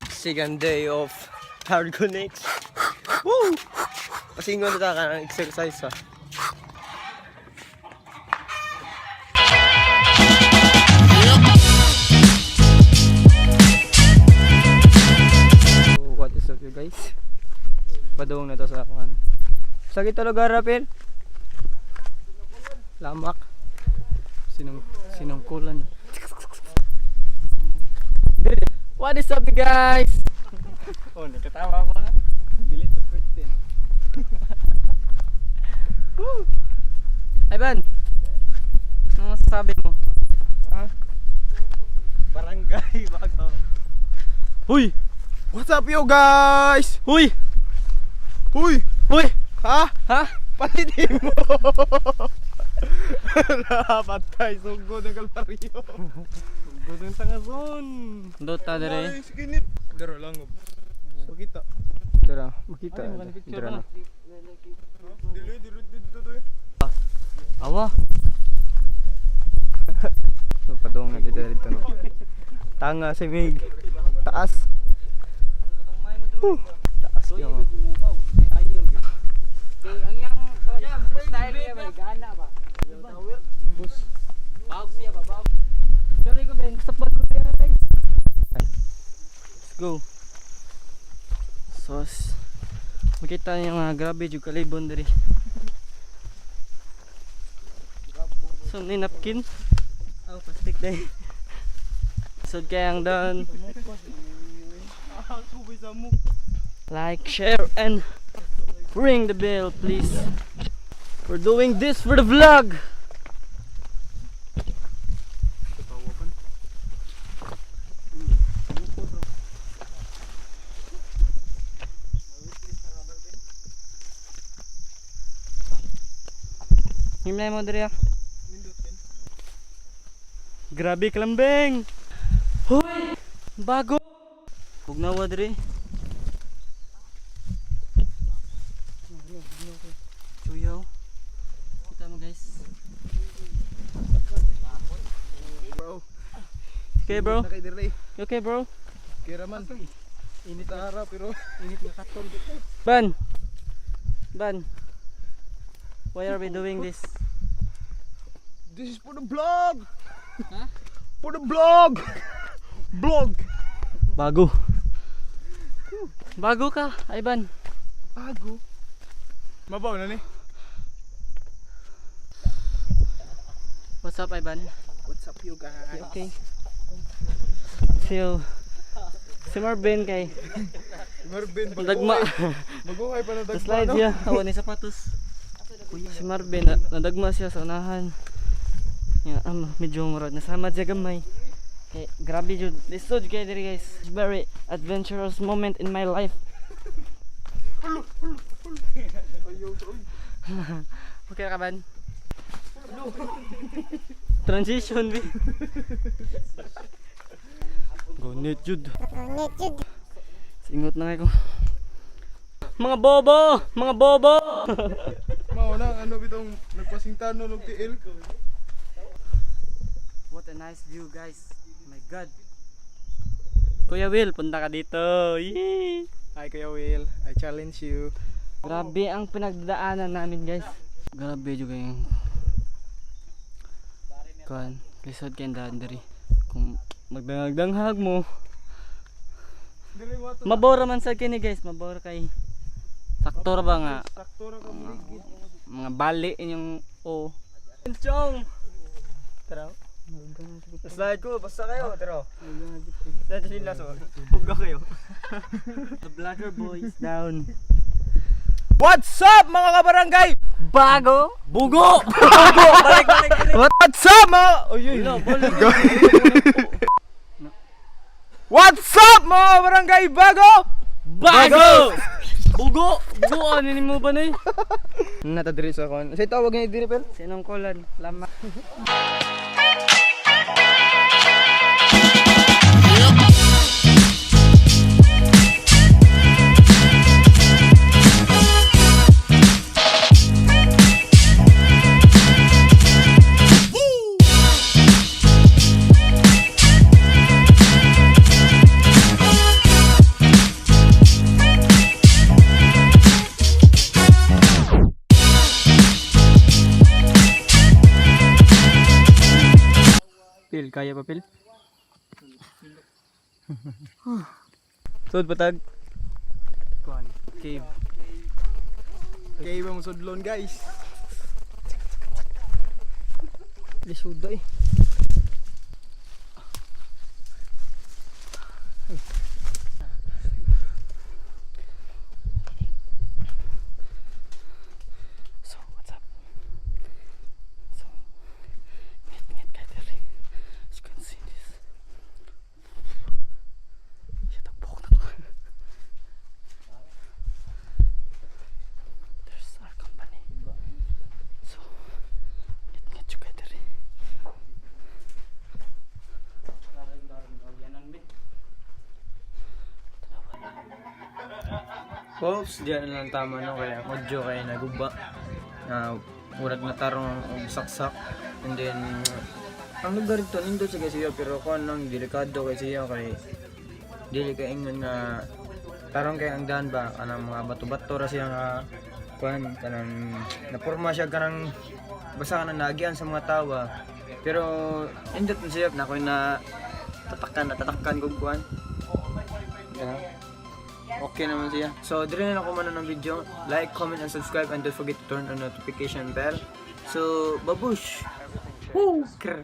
Second day of Targonix. Woo! Pasingon na ka ng exercise ha. So, what is up you guys? Padung na to sa akin. Sa kita lugar rapin? Lamak. Sinungkulan. What is up guys? Oh, nakatawa ko ha. Delete the script din. Ivan, ano masasabi mo? Ha? Barangay bago. Huy! What's up you guys? Huy! Huy! Huy! Ha? Ha? Palitin mo! Patay, sugod ng kalparyo. Sugod ng tangason. Dota dere. Ay, sikinit. Daro lang. So kita. Dara, makita. Dara na. Dili, dito to eh. Awa. So padung na dito no. Tanga si Mig. Taas. Taas yung. Ang yang style niya ba gana ba? Tower. Bus. Bawag siya ba? Bawag. Sorry ko ben, stop ko din. Let's go. Sos. Makita niyo nga grabe jud kalibon diri. So ni napkin. Oh, plastic day. Sud kayang down. Like, share and ring the bell please. We're doing this for the vlog. Himlay mo diri ah. Grabe kalambeng. Hoy! Bago. Bugnawa diri. Suyaw. Kita mo guys. Bro. Okay bro? Nakay diri. You okay bro? Kira man. Init na harap pero Init nga katon. Ban. Ban. Why are we doing this? this is for the vlog. Ha? For the vlog. Vlog. Bago. Bago ka, Ivan. Bago. Mabaw na ni. What's up, Ivan? What's up you guys? You okay? Si Marvin kay Marvin, nadagma. Maguhay pa na Sa dagma. slide No? siya. Awan ni sapatos. Si Marvin nadagma siya sa unahan. Ya, medyo murag nasama siya gamay. Okay, grabe jud. This so kay diri guys. Very adventurous moment in my life. Okay ka ban? Transition bi. Gonit jud. Singot na ko. Mga bobo, mga bobo. Mao na ano bitong nagpasingtano ng tiil. What a nice view, guys. Oh my god. Kuya Will, punta ka dito. Yee! Hi Kuya Will, I challenge you. Grabe ang pinagdaanan namin, guys. Grabe juga yung kan, lisod kayong daan diri. Kung magdanghag mo, Dili mo ato. mabora man sa kini, guys. Mabora kay saktor ba nga Sakto ra ka bulig. mga bali inyong o. Chong. Tara. Slide ko, basta kayo, tara. Slide sila so. Huwag kayo. The Blagger Boys down. What's up mga kabarangay? Bago? Bugo! Bugo! Balik. What's up mga What's up mga barangay bago? Bago! Bugo! Bugo! Ano mo ba na eh? Natadiri sa kon. Sa tawag niya diri per? Sinong kolan? Lama. Pil, kaya pa pil? Sud patag. Kuan. Cave. Kaya ba mo sudlon guys? Lisuda eh. So, what's up? So, ngit kayo diri. As you can see this. Shit, ang buhok na to. There's our company. So, ngit kayo diri. Folks, diyan na lang tama no kaya audio kaya naguba. Murag na tarong og saksak. And then ang lugar dito nindot sa siya pero kon nang delikado kay siya kay dili kay ingon nga tarong kay ang daan ba kanang mga bato-bato ra siya nga kuan kanang naporma siya kanang basta kanang nagian sa mga tawa. Pero indot man siya na koy na tatakkan kog kuan. Okay naman siya. So, dire na ako manood ng video. Like, comment, and subscribe. And don't forget to turn on notification bell. So, babush! Woo! Krr!